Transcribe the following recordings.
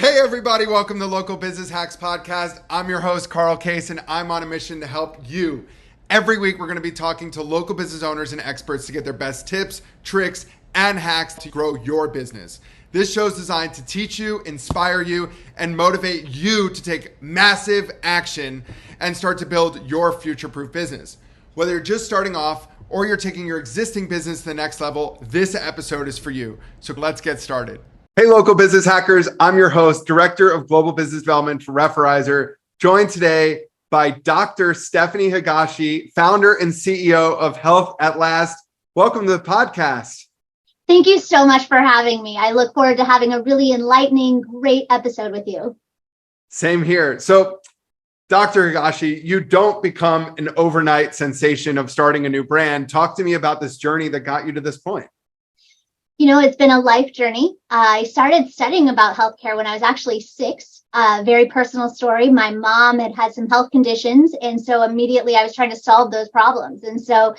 Hey everybody, welcome to Local Business Hacks Podcast. I'm your host, Carl Case, and I'm on a mission to help you. Every week, we're going to be talking to local business owners and experts to get their best tips, tricks, and hacks to grow your business. This show is designed to teach you, inspire you, and motivate you to take massive action and start to build your future-proof business. Whether you're just starting off or you're taking your existing business to the next level, this episode is for you. So let's get started. Hey, local business hackers. I'm your host, Director of Global Business Development for Referrizer, joined today by Dr. Stephanie Higashi, founder and CEO of Health Atlast. Welcome to the podcast. Thank you so much for having me. I look forward to having a really enlightening, great episode with you. Same here. So, Dr. Higashi, you don't become an overnight sensation of starting a new brand. Talk to me about this journey that got you to this point. You know, it's been a life journey. I started studying about healthcare when I was actually 6. Very personal story. My mom had some health conditions, and so immediately I was trying to solve those problems. And so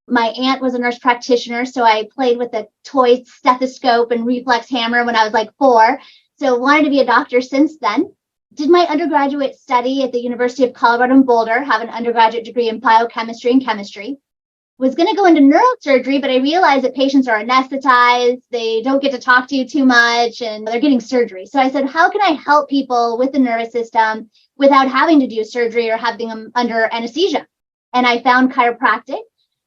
my aunt was a nurse practitioner, so I played with a toy stethoscope and reflex hammer when I was like 4. So wanted to be a doctor since then. Did my undergraduate study at the University of Colorado in Boulder, have an undergraduate degree in biochemistry and chemistry. Was going to go into neurosurgery, but I realized that patients are anesthetized, they don't get to talk to you too much, and they're getting surgery. So I said, how can I help people with the nervous system without having to do surgery or having them under anesthesia? And I found chiropractic.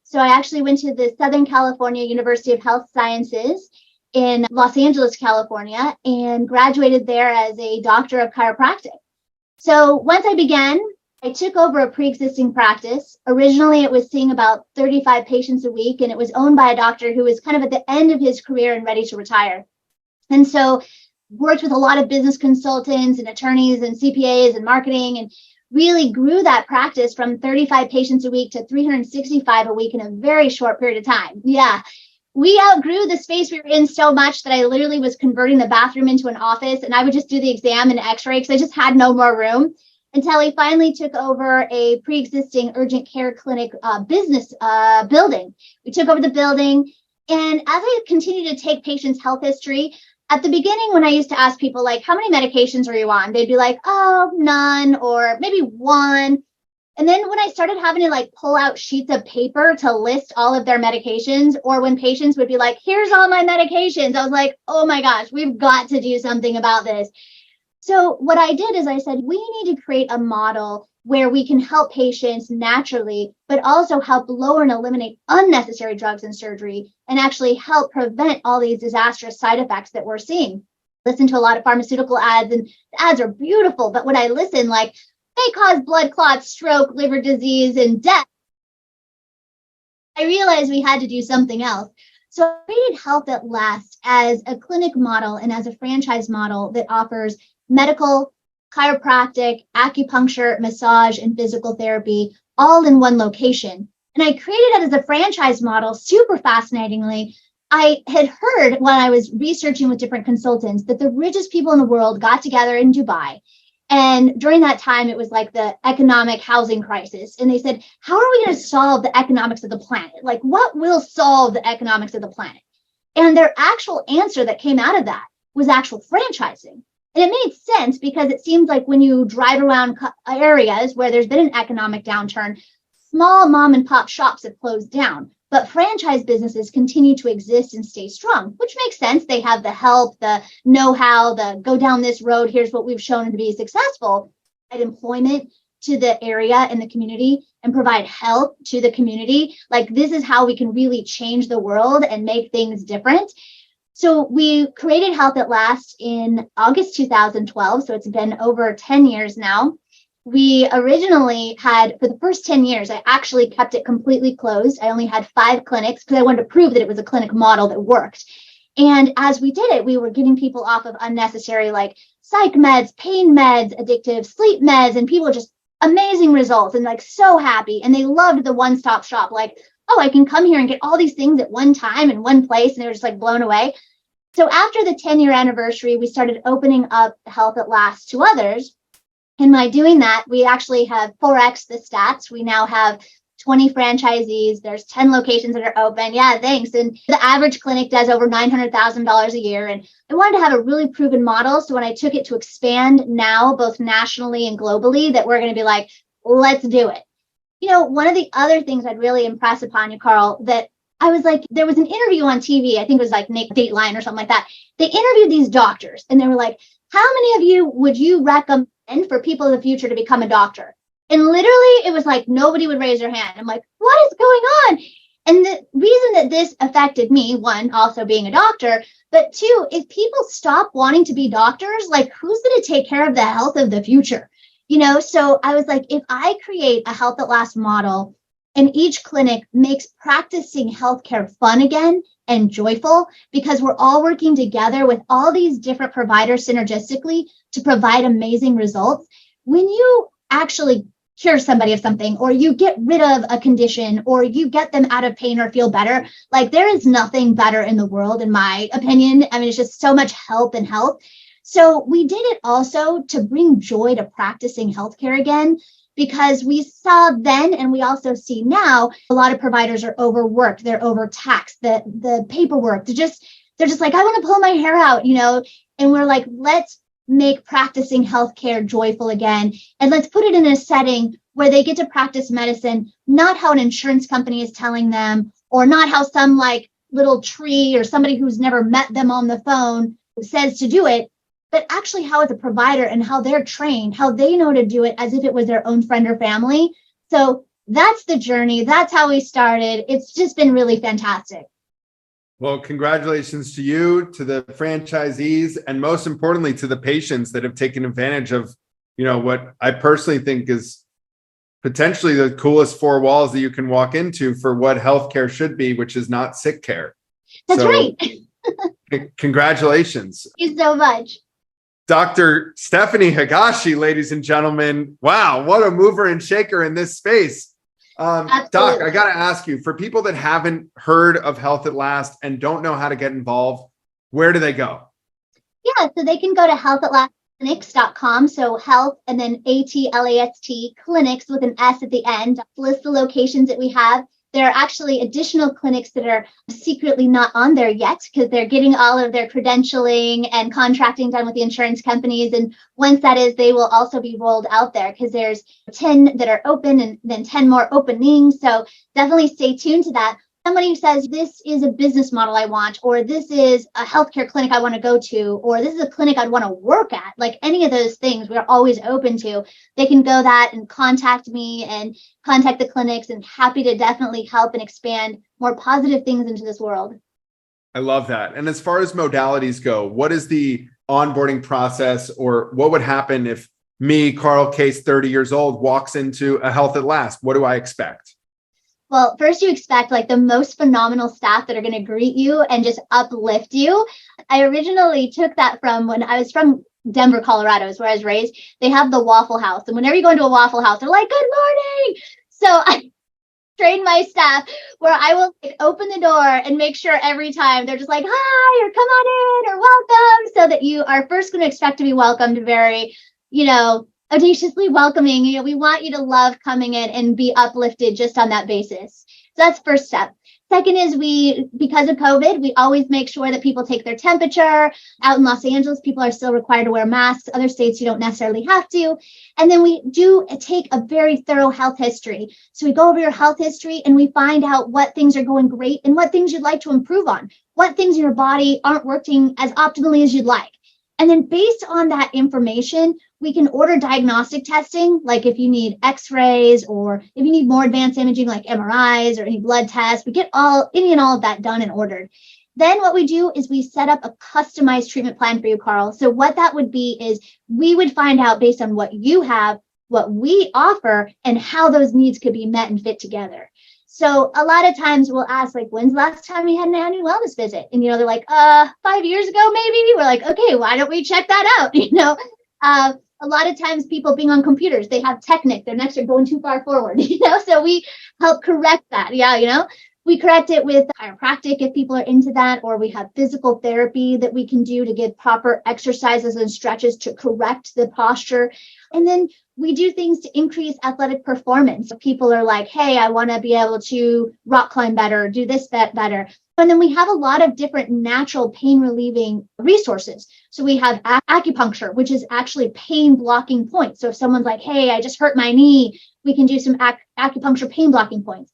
So I actually went to the Southern California University of Health Sciences in Los Angeles, California, and graduated there as a doctor of chiropractic. So once I took over a pre-existing practice. Originally, it was seeing about 35 patients a week, and it was owned by a doctor who was kind of at the end of his career and ready to retire. And so worked with a lot of business consultants and attorneys and CPAs and marketing, and really grew that practice from 35 patients a week to 365 a week in a very short period of time. Yeah. We outgrew the space we were in so much that I literally was converting the bathroom into an office, and I would just do the exam and x-ray because I just had no more room. Until he finally took over a pre-existing urgent care clinic business building. We took over the building, and as I continued to take patients' health history, at the beginning when I used to ask people, like, how many medications are you on? They'd be like, oh, none, or maybe 1. And then when I started having to pull out sheets of paper to list all of their medications, or when patients would be like, here's all my medications, I was like, oh my gosh, we've got to do something about this. So what I did is I said, we need to create a model where we can help patients naturally, but also help lower and eliminate unnecessary drugs and surgery, and actually help prevent all these disastrous side effects that we're seeing. Listen to a lot of pharmaceutical ads, and the ads are beautiful, but when I listen, they cause blood clots, stroke, liver disease, and death, I realized we had to do something else. So I created Health Atlast as a clinic model and as a franchise model that offers medical, chiropractic, acupuncture, massage, and physical therapy all in one location. And I created it as a franchise model. Super fascinatingly, I had heard when I was researching with different consultants that the richest people in the world got together in Dubai. And during that time, it was like the economic housing crisis. And they said, how are we going to solve the economics of the planet? What will solve the economics of the planet? And their actual answer that came out of that was actual franchising. And it made sense because it seems like when you drive around areas where there's been an economic downturn, small mom and pop shops have closed down, but franchise businesses continue to exist and stay strong, which makes sense. They have the help, the know-how, the go down this road. Here's what we've shown to be successful. Provide employment to the area and the community and provide help to the community. This is how we can really change the world and make things different. So we created Health Atlast in August 2012. So it's been over 10 years now. We originally had, for the first 10 years, I actually kept it completely closed. I only had 5 clinics because I wanted to prove that it was a clinic model that worked. And as we did it, we were getting people off of unnecessary psych meds, pain meds, addictive sleep meds, and people just amazing results and so happy. And they loved the one-stop shop. Oh, I can come here and get all these things at one time in one place. And they were just blown away. So after the 10-year anniversary, we started opening up Health Atlast to others. And by doing that, we actually have 4x the stats. We now have 20 franchisees. There's 10 locations that are open. Yeah, thanks. And the average clinic does over $900,000 a year. And I wanted to have a really proven model. So when I took it to expand now, both nationally and globally, that we're going to be like, let's do it. One of the other things I'd really impress upon you, Carl, that I was like, there was an interview on TV. I think it was like Dateline or something like that. They interviewed these doctors and they were like, how many of you would you recommend for people in the future to become a doctor? And literally it was like, nobody would raise their hand. I'm like, what is going on? And the reason that this affected me, one, also being a doctor, but two, if people stop wanting to be doctors, like who's going to take care of the health of the future? So I was like, if I create a Health Atlast model and each clinic makes practicing healthcare fun again and joyful, because we're all working together with all these different providers synergistically to provide amazing results. When you actually cure somebody of something, or you get rid of a condition, or you get them out of pain or feel better, like there is nothing better in the world, in my opinion. I mean, it's just so much help and health. So we did it also to bring joy to practicing healthcare again, because we saw then, and we also see now, a lot of providers are overworked, they're overtaxed, the paperwork, they're just like, I want to pull my hair out, and we're like, let's make practicing healthcare joyful again. And let's put it in a setting where they get to practice medicine, not how an insurance company is telling them, or not how some like little tree or somebody who's never met them on the phone says to do it, but actually how as a provider and how they're trained, how they know to do it as if it was their own friend or family. So that's the journey. That's how we started. It's just been really fantastic. Well, congratulations to you, to the franchisees, and most importantly, to the patients that have taken advantage of, what I personally think is potentially the coolest four walls that you can walk into for what healthcare should be, which is not sick care. That's right. Congratulations. Thank you so much. Dr. Stephanie Higashi, ladies and gentlemen. Wow, what a mover and shaker in this space. Doc, I got to ask you, for people that haven't heard of Health Atlast and don't know how to get involved, where do they go? Yeah, so they can go to healthatlastclinics.com. So health and then ATLAST clinics with an S at the end. List the locations that we have. There are actually additional clinics that are secretly not on there yet because they're getting all of their credentialing and contracting done with the insurance companies. And once that is, they will also be rolled out there because there's 10 that are open and then 10 more openings. So definitely stay tuned to that. Somebody says, this is a business model I want, or this is a healthcare clinic I want to go to, or this is a clinic I'd want to work at, like any of those things we're always open to. They can go that and contact me and contact the clinics, and happy to definitely help and expand more positive things into this world. I love that. And as far as modalities go, what is the onboarding process, or what would happen if me, Carl Case, 30 years old, walks into a Health Atlast? What do I expect? Well, first you expect like the most phenomenal staff that are going to greet you and just uplift you. I originally took that from when I was from Denver, Colorado, is where I was raised. They have the Waffle House. And whenever you go into a Waffle House, they're like, good morning. So I trained my staff where I will open the door and make sure every time they're just like, hi, or come on in, or welcome, so that you are first going to expect to be welcomed very, audaciously welcoming. We want you to love coming in and be uplifted just on that basis. So that's first step. Second is because of COVID, we always make sure that people take their temperature. Out in Los Angeles, people are still required to wear masks. Other states, you don't necessarily have to. And then we do take a very thorough health history. So we go over your health history and we find out what things are going great and what things you'd like to improve on, what things in your body aren't working as optimally as you'd like. And then based on that information, we can order diagnostic testing, like if you need x-rays or if you need more advanced imaging like MRIs or any blood tests, we get any and all of that done and ordered. Then what we do is we set up a customized treatment plan for you, Carl. So what that would be is we would find out based on what you have, what we offer, and how those needs could be met and fit together. So a lot of times we'll ask, like, when's the last time we had an annual wellness visit? And, they're like, 5 years ago, maybe. We're like, okay, why don't we check that out? A lot of times people being on computers, they have Technic, their necks are going too far forward, so we help correct that. Yeah, We correct it with chiropractic if people are into that, or we have physical therapy that we can do to give proper exercises and stretches to correct the posture. And then we do things to increase athletic performance. People are like, hey, I want to be able to rock climb better, do this better. And then we have a lot of different natural pain relieving resources. So we have acupuncture, which is actually pain blocking points. So if someone's like, hey, I just hurt my knee, we can do some acupuncture pain blocking points.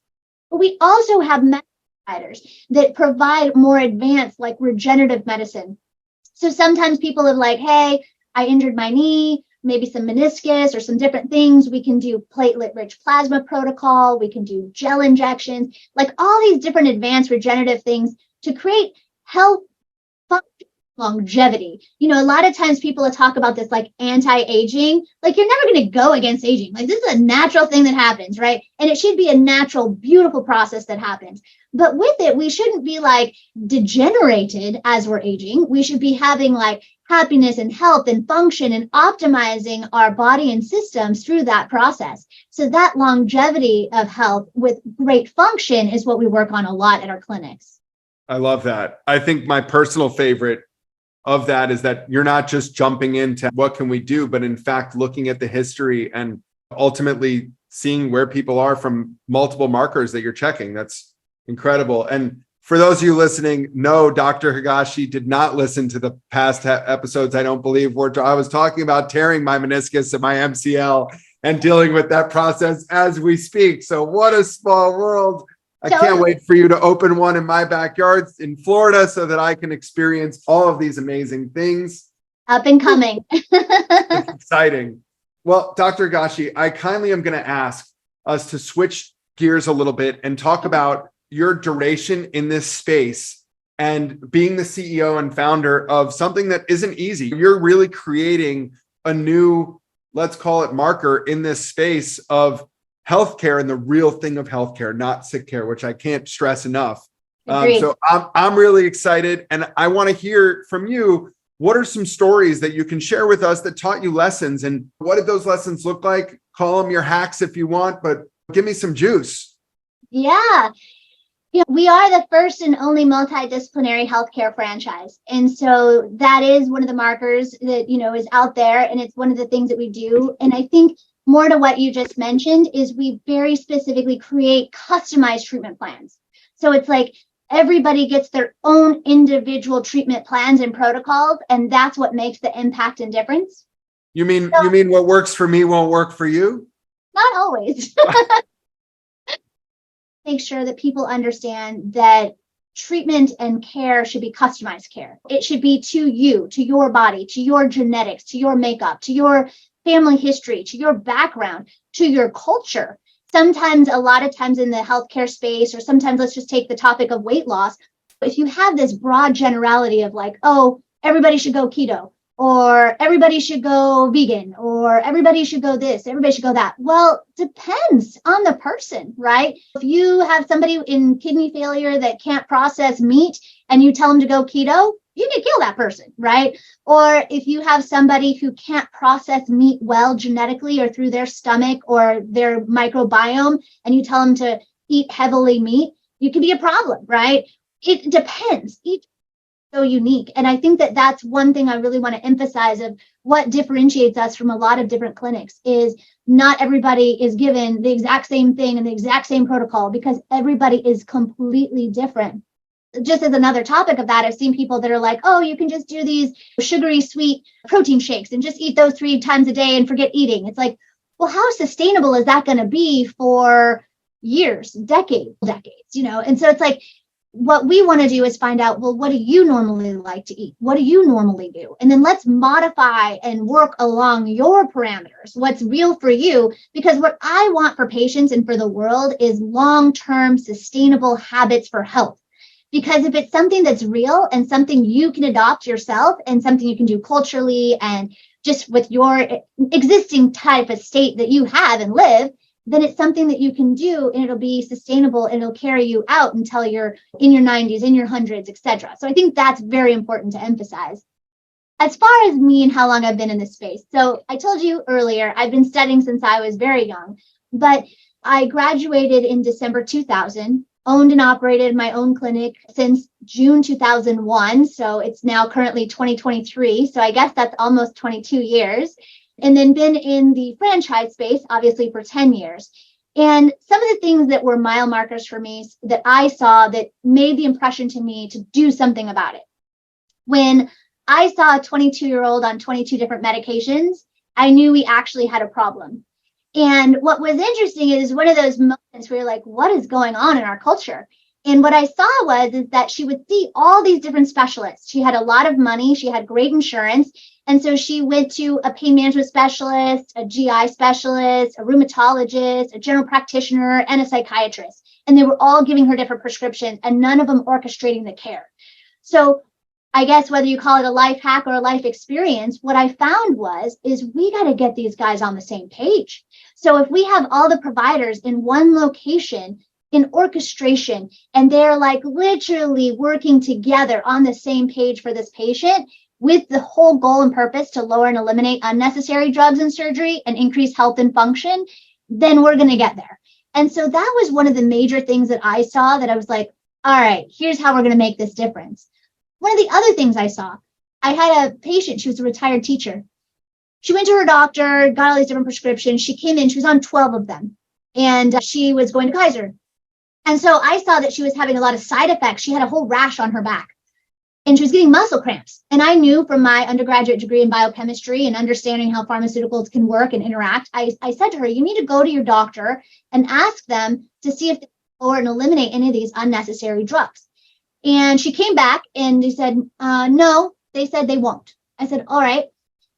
But we also have medical providers that provide more advanced, like regenerative medicine. So sometimes people are like, hey, I injured my knee, maybe some meniscus or some different things. We can do platelet-rich plasma protocol. We can do gel injections, like all these different advanced regenerative things to create health, function, longevity. You know, a lot of times people talk about this like anti-aging, like you're never going to go against aging. Like this is a natural thing that happens, right? And it should be a natural, beautiful process that happens. But with it, we shouldn't be like degenerated as we're aging. We should be having like happiness and health and function and optimizing our body and systems through that process. So that longevity of health with great function is what we work on a lot at our clinics. I love that. I think my personal favorite of that is that you're not just jumping into what can we do, but in fact, looking at the history and ultimately seeing where people are from multiple markers that you're checking. That's incredible. And for those of you listening, no, Dr. Higashi did not listen to the past episodes. I don't believe where I was talking about tearing my meniscus and my MCL and dealing with that process as we speak. So what a small world. I can't wait for you to open one in my backyard in Florida so that I can experience all of these amazing things. Up and coming. It's exciting. Well, Dr. Higashi, I kindly am going to ask us to switch gears a little bit and talk about your duration in this space and being the CEO and founder of something that isn't easy. You're really creating a new, let's call it marker in this space of healthcare and the real thing of healthcare, not sick care, which I can't stress enough. So I'm really excited. And I want to hear from you. What are some stories that you can share with us that taught you lessons? And what did those lessons look like? Call them your hacks if you want, but give me some juice. Yeah. We are the first and only multidisciplinary healthcare franchise. And so that is one of the markers that, is out there. And it's one of the things that we do. And I think more to what you just mentioned is we very specifically create customized treatment plans. So it's like everybody gets their own individual treatment plans and protocols, and that's what makes the impact and difference. You mean what works for me won't work for you? Not always. Make sure that people understand that treatment and care should be customized care. It should be to you, to your body, to your genetics, to your makeup, to your family history, to your background, to your culture. Sometimes, a lot of times in the healthcare space, or sometimes let's just take the topic of weight loss. If you have this broad generality of like, oh, everybody should go keto, or everybody should go vegan, or everybody should go this, everybody should go that. Well, depends on the person, right? If you have somebody in kidney failure that can't process meat and you tell them to go keto, you can kill that person, right? Or if you have somebody who can't process meat well genetically or through their stomach or their microbiome, and you tell them to eat heavily meat, you can be a problem, right? It depends. Each is so unique. And I think that that's one thing I really want to emphasize of what differentiates us from a lot of different clinics is not everybody is given the exact same thing and the exact same protocol because everybody is completely different. Just as another topic of that, I've seen people that are like, oh, you can just do these sugary, sweet protein shakes and just eat those 3 times a day and forget eating. It's like, well, how sustainable is that going to be for years, decades? And so it's like, what we want to do is find out, well, what do you normally like to eat? What do you normally do? And then let's modify and work along your parameters, what's real for you, because what I want for patients and for the world is long-term sustainable habits for health. Because if it's something that's real and something you can adopt yourself and something you can do culturally and just with your existing type of state that you have and live, then it's something that you can do and it'll be sustainable and it'll carry you out until you're in your 90s, in your 100s, etc. So I think that's very important to emphasize. As far as me and how long I've been in this space. So I told you earlier, I've been studying since I was very young, but I graduated in December 2000. owned and operated my own clinic since June 2001. So it's now currently 2023. So I guess that's almost 22 years. And then been in the franchise space, obviously, for 10 years. And some of the things that were mile markers for me that I saw that made the impression to me to do something about it. When I saw a 22-year-old on 22 different medications, I knew we actually had a problem. And what was interesting is one of those moments where you're like, what is going on in our culture? And what I saw is that she would see all these different specialists. She had a lot of money. She had great insurance. And so she went to a pain management specialist, a GI specialist, a rheumatologist, a general practitioner, and a psychiatrist. And they were all giving her different prescriptions and none of them orchestrating the care. So I guess whether you call it a life hack or a life experience, what I found is we got to get these guys on the same page. So if we have all the providers in one location in orchestration, and they're like literally working together on the same page for this patient with the whole goal and purpose to lower and eliminate unnecessary drugs and surgery and increase health and function, then we're going to get there. And so that was one of the major things that I saw that I was like, all right, here's how we're going to make this difference. One of the other things I saw, I had a patient, she was a retired teacher. She went to her doctor, got all these different prescriptions. She came in, she was on 12 of them, and she was going to Kaiser. And so I saw that she was having a lot of side effects. She had a whole rash on her back, and she was getting muscle cramps. And I knew from my undergraduate degree in biochemistry and understanding how pharmaceuticals can work and interact, I said to her, you need to go to your doctor and ask them to see if they can lower and eliminate any of these unnecessary drugs. And she came back and they said, no, they said they won't. I said, all right,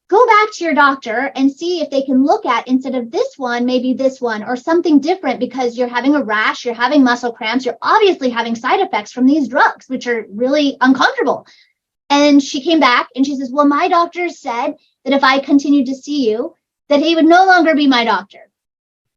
go back to your doctor and see if they can look at, instead of this one, maybe this one or something different, because you're having a rash, you're having muscle cramps, you're obviously having side effects from these drugs, which are really uncomfortable. And she came back and she says, well, my doctor said that if I continued to see you, that he would no longer be my doctor.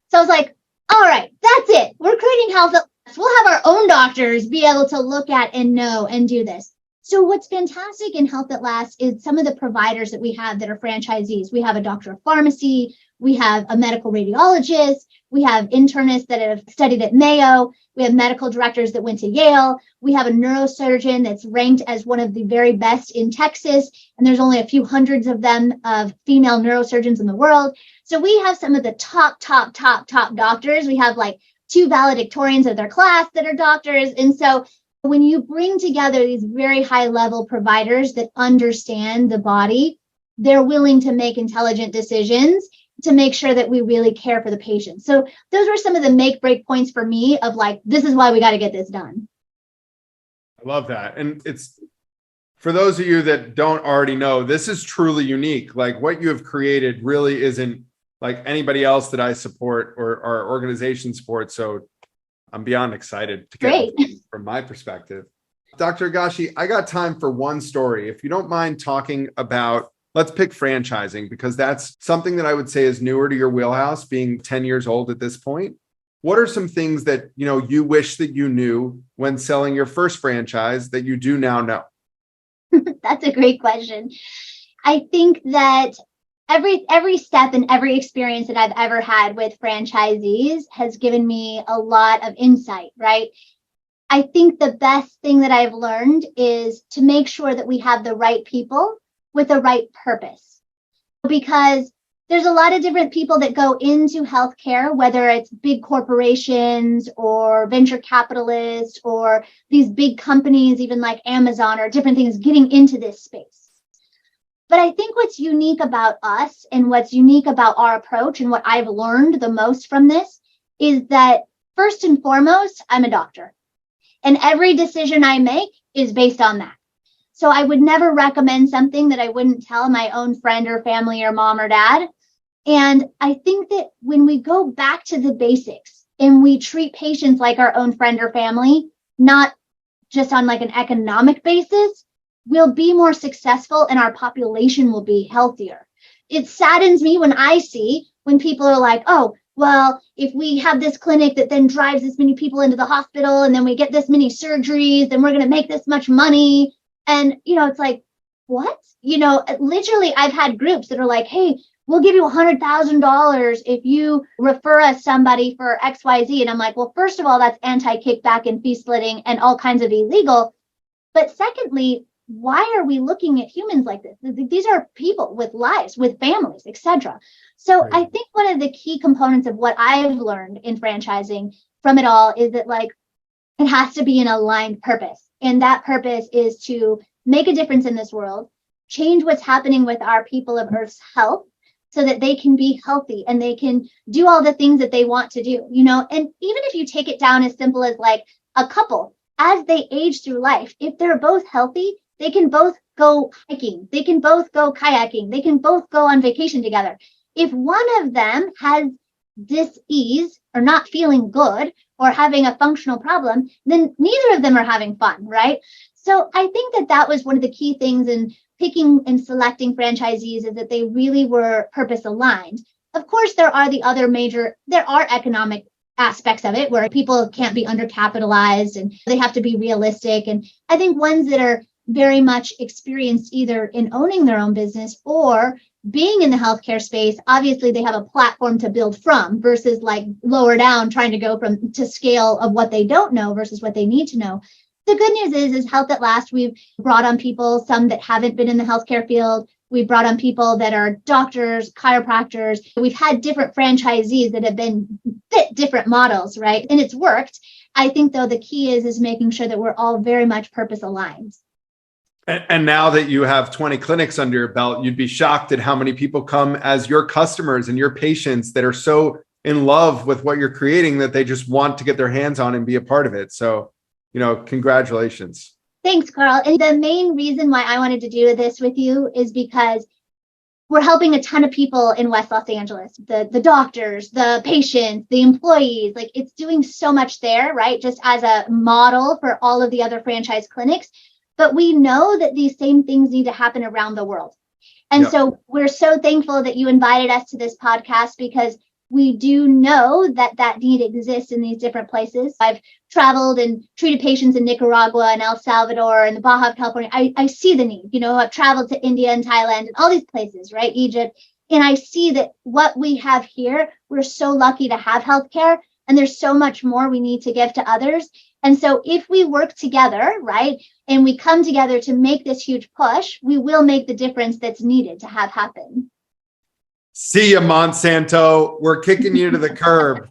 So I was like, all right, that's it. We're creating Health Atlast. We'll have our own doctors be able to look at and know and do this. So what's fantastic in Health Atlast is some of the providers that we have that are franchisees. We have a doctor of pharmacy. We have a medical radiologist. We have internists that have studied at Mayo. We have medical directors that went to Yale. We have a neurosurgeon that's ranked as one of the very best in Texas. And there's only a few hundreds of them, of female neurosurgeons in the world. So we have some of the top doctors. We have like 2 valedictorians of their class that are doctors. And so when you bring together these very high level providers that understand the body, they're willing to make intelligent decisions to make sure that we really care for the patient. So those were some of the make break points for me of like, this is why we got to get this done. I love that. And it's, for those of you that don't already know, this is truly unique. Like what you have created really isn't like anybody else that I support or our organization supports. So I'm beyond excited to get from my perspective. Dr. Higashi, I got time for one story. If you don't mind talking about, let's pick franchising, because that's something that I would say is newer to your wheelhouse, being 10 years old at this point. What are some things that, you know, you wish that you knew when selling your first franchise that you do now know? That's a great question. I think that every step and every experience that I've ever had with franchisees has given me a lot of insight, right? I think the best thing that I've learned is to make sure that we have the right people with the right purpose. Because there's a lot of different people that go into healthcare, whether it's big corporations or venture capitalists or these big companies, even like Amazon or different things, getting into this space. But I think what's unique about us and what's unique about our approach and what I've learned the most from this is that first and foremost, I'm a doctor. And every decision I make is based on that. So I would never recommend something that I wouldn't tell my own friend or family or mom or dad. And I think that when we go back to the basics and we treat patients like our own friend or family, not just on like an economic basis, we'll be more successful and our population will be healthier. It saddens me when I see when people are like, oh, well, if we have this clinic that then drives this many people into the hospital and then we get this many surgeries, then we're going to make this much money. And, you know, it's like, what? You know, literally, I've had groups that are like, hey, we'll give you $100,000 if you refer us somebody for XYZ. And I'm like, well, first of all, that's anti-kickback and fee splitting and all kinds of illegal. But secondly, why are we looking at humans like this? These are people with lives, with families, etc. So Right. I think one of the key components of what I've learned in franchising from it all is that like it has to be an aligned purpose. And that purpose is to make a difference in this world, change what's happening with our people of Earth's health so that they can be healthy and they can do all the things that they want to do, you know? And even if you take it down as simple as like a couple, as they age through life, if they're both healthy, they can both go hiking, they can both go kayaking, they can both go on vacation together. If one of them has dis-ease or not feeling good or having a functional problem, then neither of them are having fun, right? So I think that that was one of the key things in picking and selecting franchisees, is that they really were purpose aligned. Of course, there are economic aspects of it where people can't be undercapitalized and they have to be realistic. And I think ones that are very much experienced either in owning their own business or being in the healthcare space, obviously they have a platform to build from versus like lower down trying to go from to scale of what they don't know versus what they need to know. The good news is Health Atlast, we've brought on people, some that haven't been in the healthcare field. We've brought on people that are doctors, chiropractors. We've had different franchisees that have been fit different models, right? And it's worked. I think though the key is making sure that we're all very much purpose aligned. And now that you have 20 clinics under your belt, you'd be shocked at how many people come as your customers and your patients that are so in love with what you're creating that they just want to get their hands on and be a part of it. So, congratulations. Thanks, Carl. And the main reason why I wanted to do this with you is because we're helping a ton of people in West Los Angeles, the doctors, the patients, the employees. Like it's doing so much there, right? Just as a model for all of the other franchise clinics. But we know that these same things need to happen around the world. And so we're so thankful that you invited us to this podcast because we do know that that need exists in these different places. I've traveled and treated patients in Nicaragua and El Salvador and the Baja California. I see the need. I've traveled to India and Thailand and all these places, right? Egypt. And I see that what we have here, we're so lucky to have healthcare, and there's so much more we need to give to others. And so if we work together, right, and we come together to make this huge push, we will make the difference that's needed to have happen. See ya, Monsanto. We're kicking you to the curb.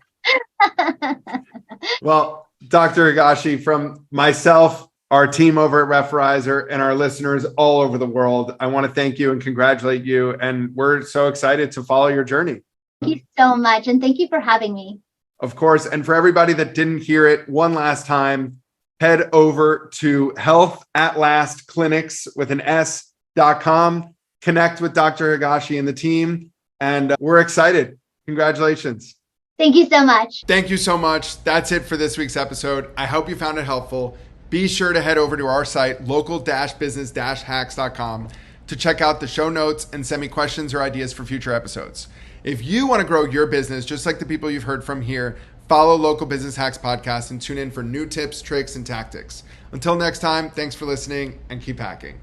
Well, Dr. Higashi, from myself, our team over at Referrizer, and our listeners all over the world, I want to thank you and congratulate you. And we're so excited to follow your journey. Thank you so much. And thank you for having me. Of course. And for everybody that didn't hear it one last time, head over to Health Atlast Clinics with an S.com. Connect with Dr. Higashi and the team. And we're excited. Congratulations. Thank you so much. Thank you so much. That's it for this week's episode. I hope you found it helpful. Be sure to head over to our site, local-business-hacks.com, to check out the show notes and send me questions or ideas for future episodes. If you want to grow your business, just like the people you've heard from here, follow Local Business Hacks Podcast and tune in for new tips, tricks, and tactics. Until next time, thanks for listening and keep hacking.